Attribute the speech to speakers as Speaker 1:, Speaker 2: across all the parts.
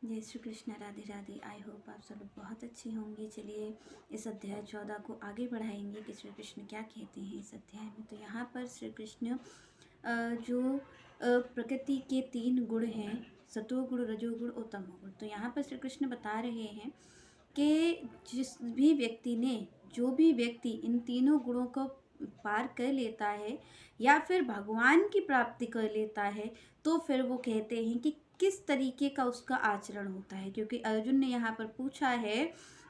Speaker 1: जय Shri Krishna, Radhe Radhe. I hope आप सब लोग बहुत अच्छे होंगे। चलिए इस अध्याय 14 को आगे बढ़ाएंगे कि श्री कृष्ण क्या कहते हैं इस अध्याय में। तो यहाँ पर श्री कृष्ण जो प्रकृति के 3 गुण हैं, सतोगुण, रजोगुण और तमोगुण, तो यहाँ पर श्री कृष्ण बता रहे हैं कि जो भी व्यक्ति इन तीनों गुणों को पार कर लेता है या फिर भगवान की प्राप्ति कर लेता है, तो फिर वो कहते हैं कि किस तरीके का उसका आचरण होता है। क्योंकि अर्जुन ने यहाँ पर पूछा है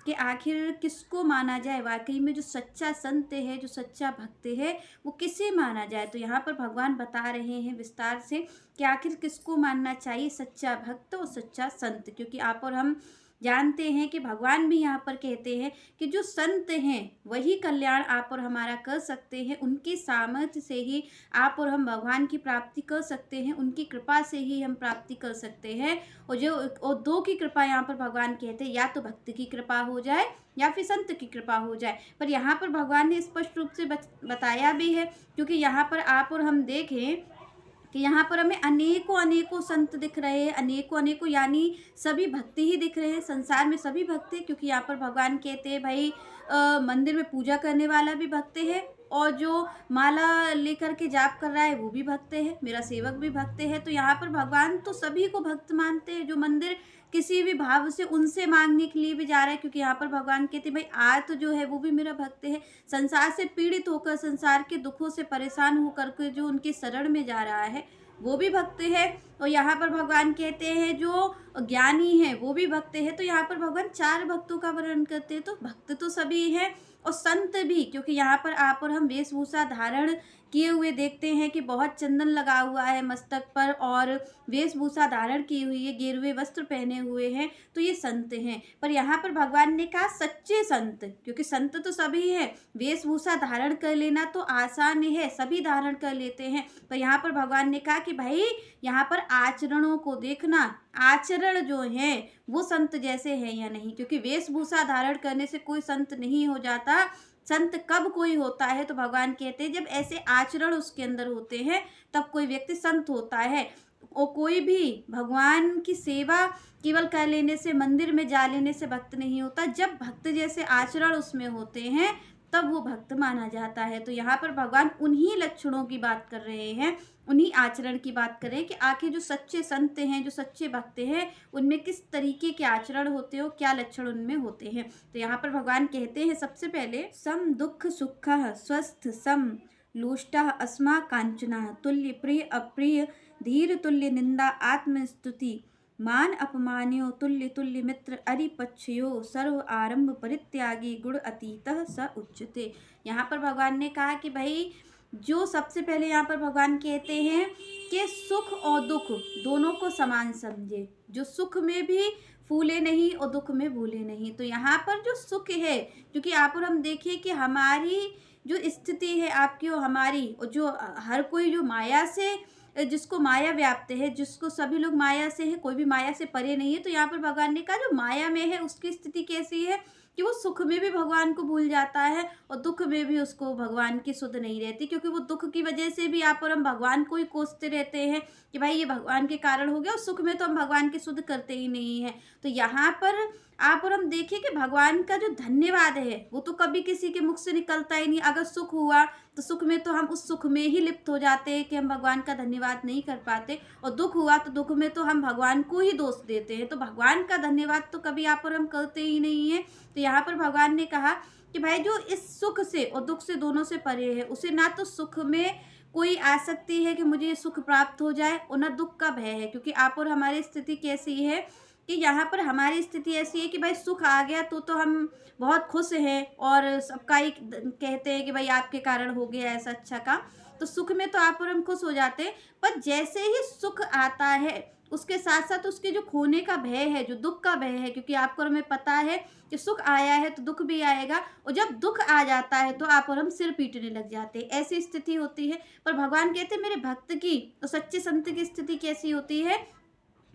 Speaker 1: कि आखिर किसको माना जाए, वाकई में जो सच्चा संत है, जो सच्चा भक्त है, वो किसे माना जाए। तो यहाँ पर भगवान बता रहे हैं विस्तार से कि आखिर किसको मानना चाहिए, सच्चा भक्त और सच्चा संत। क्योंकि आप और हम जानते हैं कि भगवान भी यहाँ पर कहते हैं कि जो संत हैं वही कल्याण आप और हमारा कर सकते हैं। उनकी सामर्थ्य से ही आप और हम भगवान की प्राप्ति कर सकते हैं, उनकी कृपा से ही हम प्राप्ति कर सकते हैं। और दो की कृपा यहाँ पर भगवान कहते हैं, या तो भक्त की कृपा हो जाए या फिर संत की कृपा हो जाए। पर यहाँ पर भगवान ने स्पष्ट रूप से बताया भी है। क्योंकि यहाँ पर आप और हम देखें कि यहाँ पर हमें अनेकों अनेकों संत दिख रहे हैं, अनेकों अनेकों यानी सभी भक्त ही दिख रहे हैं। संसार में सभी भक्त हैं। क्योंकि यहाँ पर भगवान कहते हैं भाई मंदिर में पूजा करने वाला भी भक्त है, और जो माला लेकर के जाप कर रहा है वो भी भक्त है, मेरा सेवक भी भक्त है। तो यहाँ पर भगवान तो सभी को भक्त मानते हैं। जो मंदिर किसी भी भाव से उनसे मांगने के लिए भी जा रहा है, क्योंकि यहाँ पर भगवान कहते हैं भाई आर्त जो है वो भी मेरा भक्त है। संसार से पीड़ित होकर, संसार के दुखों से परेशान होकर के जो उनके शरण में जा रहा है वो भी भक्त है। और यहाँ पर भगवान कहते हैं जो ज्ञानी है वो भी भक्त है। तो यहाँ पर भगवान 4 भक्तों का वर्णन करते हैं। तो भक्त तो सभी हैं और संत भी। क्योंकि यहाँ पर आप और हम वेशभूषा धारण किए हुए देखते हैं कि बहुत चंदन लगा हुआ है मस्तक पर, और वेशभूषा धारण की हुई है, गेरुए वस्त्र पहने हुए हैं, तो ये संत हैं। पर यहाँ पर भगवान ने कहा सच्चे संत, क्योंकि संत तो सभी हैं। वेशभूषा धारण कर लेना तो आसान है, सभी धारण कर लेते हैं। पर यहाँ पर भगवान ने कहा कि भाई यहाँ पर आचरणों को देखना, आचरण जो है वो संत जैसे है या नहीं। क्योंकि वेशभूषा धारण करने से कोई संत नहीं हो जाता। संत कब कोई होता है, तो भगवान कहते हैं जब ऐसे आचरण उसके अंदर होते हैं तब कोई व्यक्ति संत होता है। और कोई भी भगवान की सेवा केवल कर लेने से, मंदिर में जा लेने से भक्त नहीं होता। जब भक्त जैसे आचरण उसमें होते हैं तब वो भक्त माना जाता है। तो यहाँ पर भगवान उन्हीं लक्षणों की बात कर रहे हैं, उन्हीं आचरण की बात करें कि आखिर जो सच्चे संत हैं, जो सच्चे भक्त हैं, उनमें किस तरीके के आचरण होते हो, क्या लक्षण उनमें होते हैं। तो यहाँ पर भगवान कहते हैं सबसे पहले सम दुख सुख स्वस्थ सम लोष्टा अस्मा कांचना तुल्य प्रिय अप्रिय धीर तुल्य निंदा आत्मस्तुति मान अपमान्यो तुल्य तुल्य मित्र अरिपक्षयो सर्व आरंभ परित्यागी गुण अतीतः स उच्यते। यहाँ पर भगवान ने कहा कि भाई जो सबसे पहले यहाँ पर भगवान कहते हैं कि सुख और दुख दोनों को समान समझे, जो सुख में भी फूले नहीं और दुख में भूले नहीं। तो यहाँ पर जो सुख है, क्योंकि आप और हम देखिए कि हमारी जो स्थिति है आपकी और हमारी, और जो हर कोई जो माया से, जिसको माया व्याप्त है, जिसको सभी लोग माया से है, कोई भी माया से परे नहीं है। तो यहाँ पर भगवान ने कहा जो माया में है उसकी स्थिति कैसी है कि वो सुख में भी भगवान को भूल जाता है और दुख में भी उसको भगवान की सुध नहीं रहती। क्योंकि वो दुख की वजह से भी आप और हम भगवान को ही कोसते रहते हैं कि भाई ये भगवान के कारण हो गया, और सुख में तो हम भगवान की सुध करते ही नहीं हैं। तो यहाँ पर आप और हम देखिए कि भगवान का जो धन्यवाद है वो तो कभी किसी के मुख से निकलता ही नहीं। अगर सुख हुआ तो सुख में तो हम उस सुख में ही लिप्त हो जाते हैं कि हम भगवान का धन्यवाद नहीं कर पाते, और दुख हुआ तो दुख में तो हम भगवान को ही दोष देते हैं। तो भगवान का धन्यवाद तो कभी आप और हम करते ही नहीं हैं। तो यहाँ पर भगवान ने कहा कि भाई जो इस सुख से और दुख से दोनों से परे है, उसे ना तो सुख में कोई आसक्ति है कि मुझे ये सुख प्राप्त हो जाए, और ना दुख का भय है। क्योंकि आप और हमारी स्थिति कैसी है कि यहाँ पर हमारी स्थिति ऐसी है कि भाई सुख आ गया तो हम बहुत खुश हैं, और सबका ही कहते हैं कि भाई आपके कारण हो गया ऐसा अच्छा काम। तो सुख में तो आप और हम खुश हो जाते हैं, पर जैसे ही सुख आता है उसके साथ साथ उसके जो खोने का भय है, जो दुख का भय है, क्योंकि आपको और हमें पता है कि सुख आया है तो दुख भी आएगा, और जब दुख आ जाता है तो आप और हम सिर पीटने लग जाते हैं, ऐसी स्थिति होती है। पर भगवान कहते हैं मेरे भक्त की, तो सच्चे संत की स्थिति कैसी होती है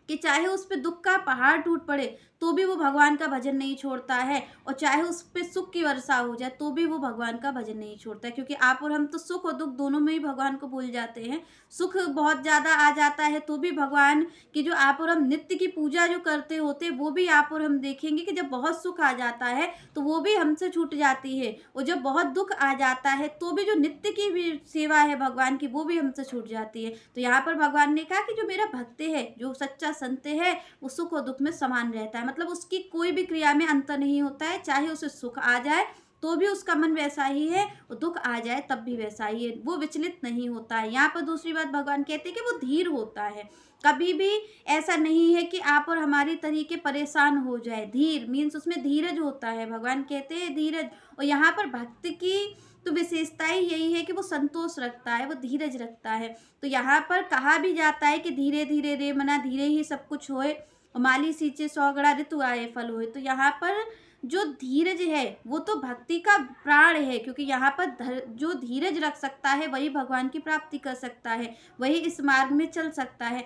Speaker 1: कि चाहे उस पे दुख का पहाड़ टूट पड़े तो भी वो भगवान का भजन नहीं छोड़ता है, और चाहे उस पे सुख की वर्षा हो जाए तो भी वो भगवान का भजन नहीं छोड़ता है। क्योंकि आप और हम तो सुख और दुख दोनों में ही भगवान को भूल जाते हैं। सुख बहुत ज़्यादा आ जाता है तो भी भगवान की जो आप और हम नित्य की पूजा जो करते होते हैं, वो भी आप और हम देखेंगे कि जब बहुत सुख आ जाता है तो वो भी हमसे छूट जाती है, और जब बहुत दुख आ जाता है तो भी जो नित्य की भी सेवा है भगवान की, वो भी हमसे छूट जाती है। तो यहाँ पर भगवान ने कहा कि जो मेरा भक्त है, जो सच्चा संत है, वो सुख और दुख में समान रहता है। मतलब उसकी कोई भी क्रिया में अंतर नहीं होता है, चाहे उसे सुख आ जाए तो भी उसका मन वैसा ही है, और दुख आ जाए तब भी वैसा ही है, वो विचलित नहीं होता है। यहाँ पर दूसरी बात भगवान कहते हैं कि वो धीर होता है। कभी भी ऐसा नहीं है कि आप और हमारी तरीके परेशान हो जाए। धीर मीन्स उसमें धीरज होता है, भगवान कहते हैं धीरज। और यहाँ पर भक्त की तो विशेषता ही यही है कि वो संतोष रखता है, वो धीरज रखता है। तो यहाँ पर कहा भी जाता है कि धीरे धीरे रे मना, धीरे ही सब कुछ होए, माली सींचे सौ गड़ा ऋतु आए फल होए। तो यहाँ पर जो धीरज है वो तो भक्ति का प्राण है, क्योंकि यहाँ पर जो धीरज रख सकता है वही भगवान की प्राप्ति कर सकता है, वही इस मार्ग में चल सकता है।